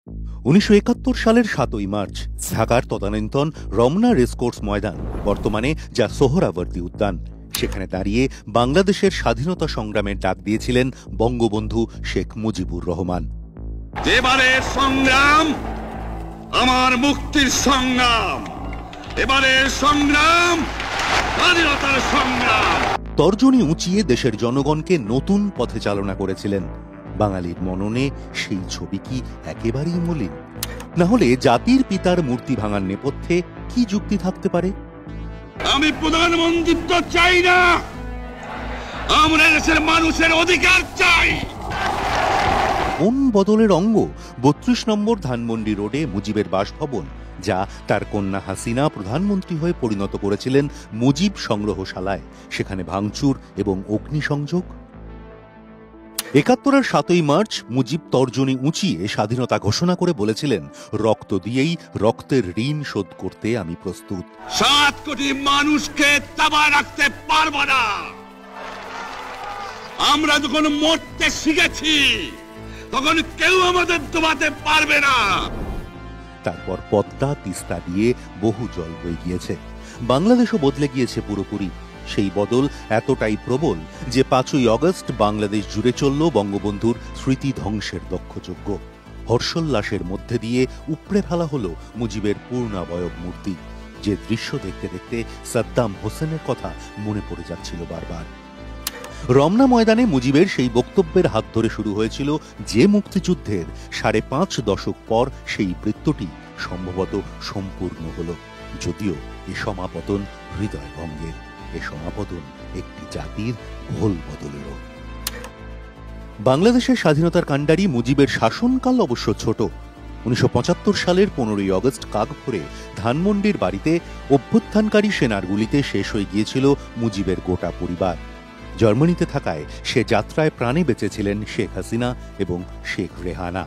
1971 সালের 7ই মার্চ ঢাকার তদানীন্তন রমনা রেসকোর্স ময়দান, বর্তমানে যা সোহরাওয়ার্দী উদ্যান, সেখানে দাঁড়িয়ে বাংলাদেশের স্বাধীনতা সংগ্রামের ডাক দিয়েছিলেন বঙ্গবন্ধু শেখ মুজিবুর রহমান। এবারের সংগ্রাম আমার মুক্তির সংগ্রাম, এবারের সংগ্রাম স্বাধীনতার সংগ্রাম। তর্জনী উঁচিয়ে দেশের জনগণকে নতুন পথে চালনা করেছিলেন। বাঙালির মননে সেই ছবি কি একেবারেই মলিন? না হলে জাতির পিতার মূর্তি ভাঙার নেপথ্যে কি যুক্তি থাকতে পারে? আমি প্রধানমন্ত্রিত্ব চাই না, আমরা দেশের মানুষের অধিকার চাই। কোন বদলের অঙ্গ 32 নম্বর ধানমন্ডি রোডে মুজিবের বাসভবন, যা তার কন্যা হাসিনা প্রধানমন্ত্রী হয়ে পরিণত করেছিলেন মুজিব সংগ্রহশালায়, সেখানে ভাঙচুর এবং অগ্নিসংযোগ। 71-এর 7ই মার্চ মুজিব তর্জনী উঁচিয়ে স্বাধীনতা ঘোষণা করে বলেছিলেন, রক্ত দিয়েই রক্তের ঋণ শোধ করতে আমি প্রস্তুত। 7 কোটি মানুষকে দাবায় রাখতে পারবো না। আমরা যখন মরতে শিখেছি তখন কেউ আমাদের দবাতে পারবে না। তারপর পদ্মা তিস্তা দিয়ে বহু জল বয়ে গিয়েছে, বাংলাদেশও বদলে গিয়েছে পুরোপুরি। সেই বদল এতটাই প্রবল যে 5ই আগস্ট বাংলাদেশ জুড়ে চলল বঙ্গবন্ধুর স্মৃতি ধ্বংসের দক্ষযজ্ঞ। হর্ষোল্লাসের মধ্যে দিয়ে উপড়ে ফেলা হলো মুজিবের পূর্ণাবয়ব মূর্তি, যে দৃশ্য দেখতে দেখতে সাদ্দাম হোসেনের কথা মনে পড়ে যাচ্ছিল বারবার। রমনা ময়দানে মুজিবের সেই বক্তব্যের হাত ধরে শুরু হয়েছিল যে মুক্তিযুদ্ধের 5.5 দশক পর সেই বৃত্তটি সম্ভবত সম্পূর্ণ হল। যদিও এ সমাপতন হৃদয় ভঙ্গের, এ সমাপতন একটি জাতির ভোল বদলেরও। বাংলাদেশের স্বাধীনতার কাণ্ডারি মুজিবের শাসনকাল অবশ্য ছোট। 1975 সালের 15ই আগস্ট কাকভোরে ধানমন্ডির বাড়িতে অভ্যুত্থানকারী সেনার গুলিতে শেষ হয়ে গিয়েছিল মুজিবের গোটা পরিবার। জার্মানিতে থাকায় সে যাত্রায় প্রাণে বেঁচেছিলেন শেখ হাসিনা এবং শেখ রেহানা।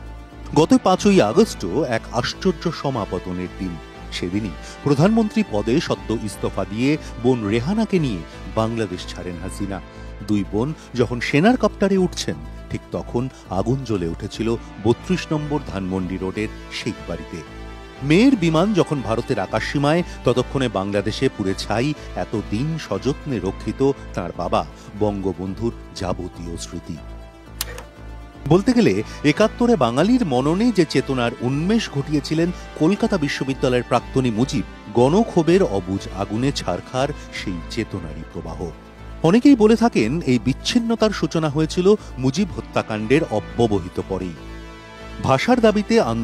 গত 5ই আগস্টও এক আশ্চর্য সমাপতনের দিন। সেদিনই প্রধানমন্ত্রী পদে সদ্য ইস্তফা দিয়ে বোন রেহানাকে নিয়ে বাংলাদেশ ছাড়েন হাসিনা। দুই বোন যখন সেনার কপ্টারে উঠছেন, ঠিক তখন আগুন জ্বলে উঠেছিল 32 নম্বর ধানমন্ডি রোডের সেই বাড়িতে। মেয়ের বিমান যখন ভারতের আকাশসীমায়, ততক্ষণে বাংলাদেশে পুড়ে ছাই এতদিন সযত্নে রক্ষিত তার বাবা বঙ্গবন্ধুর যাবতীয় স্মৃতি। বলতে গেলে 71-এ বাঙালির মননে যে চেতনার উন্মেষ ঘটিয়েছিলেন কলকাতা বিশ্ববিদ্যালয়ের প্রাক্তনী মুজিব, গণক্ষোভের অবুঝ আগুনে ছারখার সেই চেতনারই প্রবাহ। অনেকেই বলে থাকেন এই বিচ্ছিন্নতার সূচনা হয়েছিল মুজিব হত্যাকাণ্ডের অব্যবহিত পরেই। ভাষার দাবিতে